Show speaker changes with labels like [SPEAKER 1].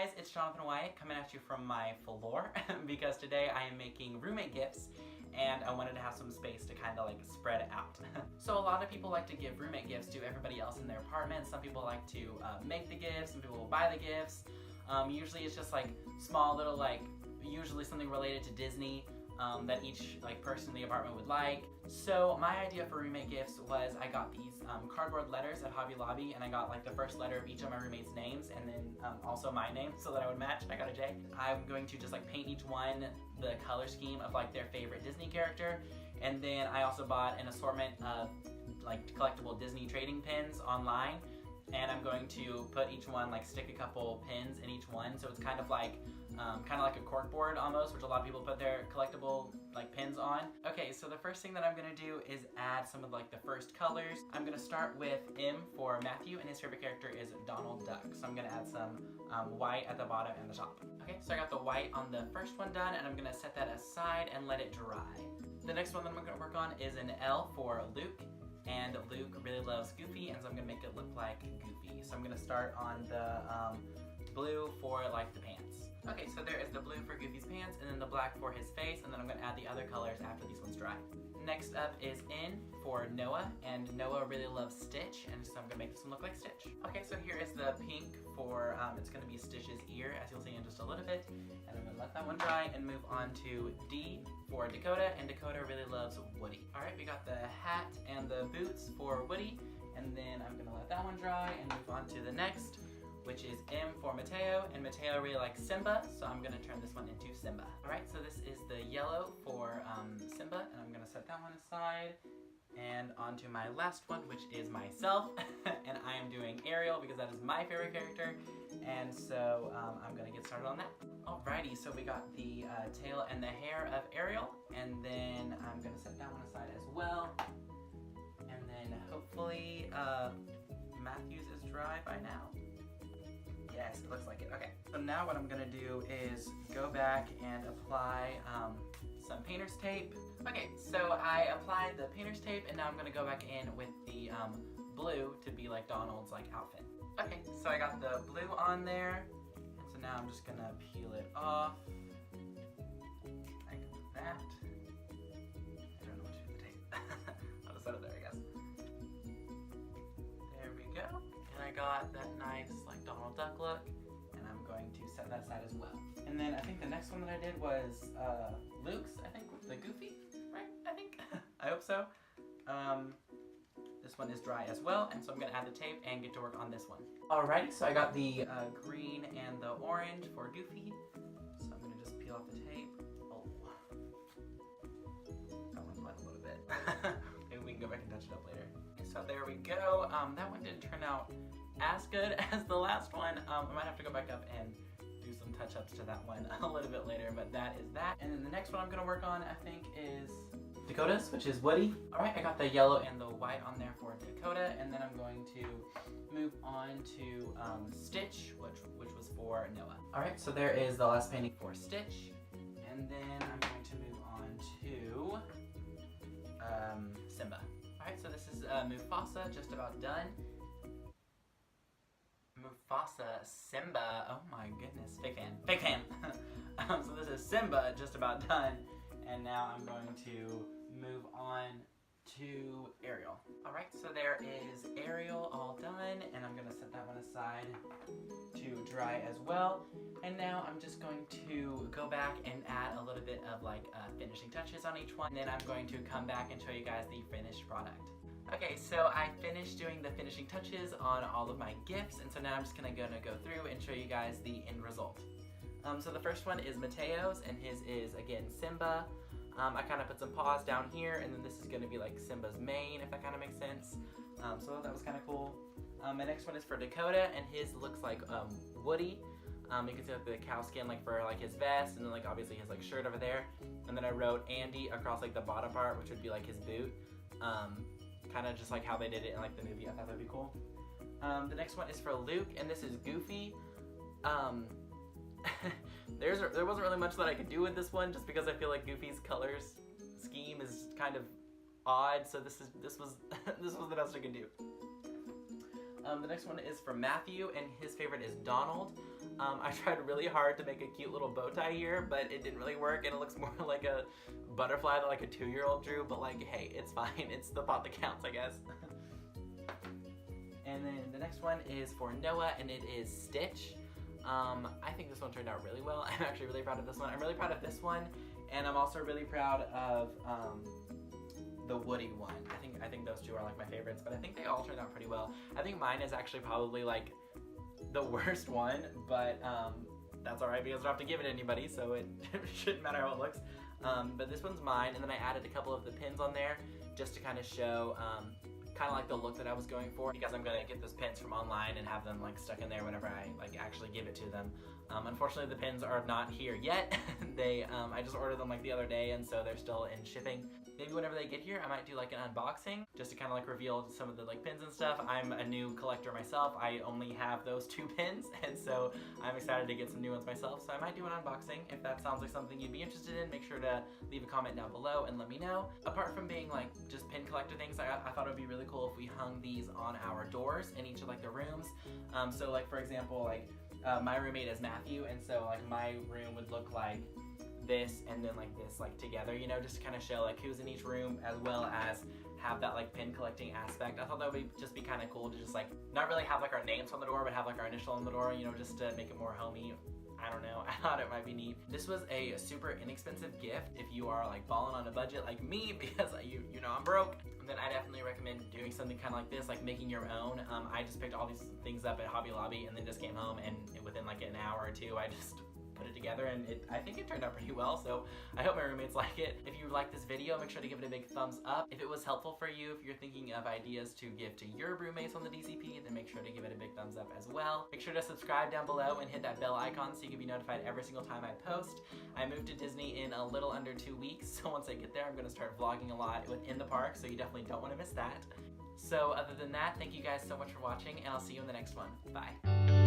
[SPEAKER 1] guys, it's Jonathan Wyatt coming at you from my floor because today I am making roommate gifts and I wanted to have some space to kind of like spread it out. So a lot of people like to give roommate gifts to everybody else in their apartment. Some people like to make the gifts, some people will buy the gifts. Usually it's just like small little usually something related to Disney that each person in the apartment would like. So my idea for roommate gifts was I got these cardboard letters at Hobby Lobby, and I got the first letter of each of my roommates' names and then also my name so that I would match. I got a J. I'm going to just paint each one the color scheme of their favorite Disney character, and then I also bought an assortment of collectible Disney trading pins online, and I'm going to put each one stick a couple pins in each one, so it's kind of like a cork board almost, which a lot of people put their collectible pins on. Okay, so the first thing that I'm gonna do is add some of the first colors. I'm gonna start with M for Matthew, and his favorite character is Donald Duck. So I'm gonna add some white at the bottom and the top. Okay, so I got the white on the first one done, and I'm gonna set that aside and let it dry. The next one that I'm gonna work on is an L for Luke. And Luke really loves Goofy, and so I'm gonna make it look like Goofy. So I'm gonna start on the blue for the pants. Okay, so there is the blue for Goofy's pants, and then the black for his face, and then I'm gonna add the other colors after these ones dry. Next up is N for Noah, and Noah really loves Stitch, and so I'm gonna make this one look like Stitch. Okay, so here is the pink for, it's gonna be Stitch's ear, as you'll see in just a little bit, and I'm gonna let that one dry and move on to D for Dakota, and Dakota really loves Woody. All right, we got the hat and the boots for Woody, and then I'm gonna let that one dry and move on to the next, which is M for Mateo, and Mateo really likes Simba, so I'm gonna turn this one into Simba. All right, so this is the yellow for Simba, and I'm gonna set that one aside, and onto my last one, which is myself, and I am doing Ariel because that is my favorite character, and so I'm gonna get started on that. Alrighty, so we got the tail and the hair of Ariel, and then I'm gonna set that one aside as well, and then hopefully Matthew's is dry by now. Yes, it looks like it. Okay, so now what I'm gonna do is go back and apply some painter's tape. Okay, so I applied the painter's tape, and now I'm gonna go back in with the blue to be like Donald's outfit. Okay, so I got the blue on there, and so now I'm just gonna peel it off like that. I don't know what to do with the tape. I'll just set it there, I guess. There we go. And I got that nice Donald Duck look, and I'm going to set that aside as well. And then I think the next one that I did was Luke's, I think, the Goofy, right? I think. I hope so. This one is dry as well, and so I'm gonna add the tape and get to work on this one. Alrighty, so I got the green and the orange for Goofy. So I'm gonna just peel off the tape. Oh, that one went a little bit. Maybe we can go back and touch it up later. So there we go. That one didn't turn out as good as the last one. I might have to go back up and do some touch-ups to that one a little bit later, but that is that. And then the next one I'm gonna work on, I think, is Dakota's, which is Woody. All right, I got the yellow and the white on there for Dakota, and then I'm going to move on to Stitch, which was for Noah. All right, so there is the last painting for Stitch, and then I'm going to move on to Simba. All right, so this is Mufasa, just about done. Mufasa, Simba, oh my goodness, fake fan. So this is Simba, just about done, and now I'm going to move on to Ariel. All right, so there is Ariel all done, and I'm gonna set that one aside to dry as well. And now I'm just going to go back and add a little bit of finishing touches on each one, and then I'm going to come back and show you guys the finished product. Okay, so I finished doing the finishing touches on all of my gifts, and so now I'm just gonna go through and show you guys the end result. So the first one is Mateo's, and his is, again, Simba. I kind of put some paws down here, and then this is gonna be Simba's mane, if that kind of makes sense. So that was kind of cool. My next one is for Dakota, and his looks like Woody. You can see the cow skin for his vest, and then obviously his shirt over there. And then I wrote Andy across the bottom part, which would be his boot. Kind of just how they did it in the movie. I thought that'd be cool. The next one is for Luke, and this is Goofy. There wasn't really much that I could do with this one, just because I feel like Goofy's colors scheme is kind of odd. So this was the best I could do. The next one is for Matthew, and his favorite is Donald. I tried really hard to make a cute little bow tie here, but it didn't really work, and it looks more like a butterfly that like a 2-year-old drew, but like, hey, it's fine. It's the thought that counts, I guess. And then the next one is for Noah, and it is Stitch. I think this one turned out really well. I'm actually really proud of this one. I'm really proud of this one, and I'm also really proud of the Woody one. I think those two are like my favorites, but I think they all turned out pretty well. I think mine is actually probably like the worst one, but that's alright because I don't have to give it to anybody, so it shouldn't matter how it looks. But this one's mine, and then I added a couple of the pins on there just to kind of show kind of like the look that I was going for, because I'm gonna get those pins from online and have them like stuck in there whenever I like actually give it to them. Unfortunately, the pins are not here yet. I just ordered them like the other day, and so they're still in shipping. Maybe whenever they get here, I might do like an unboxing just to kind of like reveal some of the like pins and stuff. I'm a new collector myself. I only have those 2 pins, and so I'm excited to get some new ones myself. So I might do an unboxing. If that sounds like something you'd be interested in, make sure to leave a comment down below and let me know. Apart from being like just pin collector things, I thought it would be really cool if we hung these on our doors in each of like the rooms. So like for example, like my roommate is Matthew, and so like my room would look like this and then like this like together, you know, just to kind of show like who's in each room, as well as have that like pin collecting aspect. I thought that would just be kind of cool to just like not really have like our names on the door, but have like our initial on the door, you know, just to make it more homey. I don't know, I thought it might be neat. This was a super inexpensive gift if you are like balling on a budget like me, because you know I'm broke. And then I definitely recommend doing something kind of like this, like making your own. I just picked all these things up at Hobby Lobby and then just came home, and within like an hour or two I just put it together, and I think it turned out pretty well, so I hope my roommates like it. If you like this video, make sure to give it a big thumbs up. If it was helpful for you, if you're thinking of ideas to give to your roommates on the DCP, then make sure to give it a big thumbs up as well. Make sure to subscribe down below and hit that bell icon so you can be notified every single time I post. I moved to Disney in a little under 2 weeks, so once I get there, I'm going to start vlogging a lot within the park, so you definitely don't want to miss that. So other than that, thank you guys so much for watching, and I'll see you in the next one. Bye.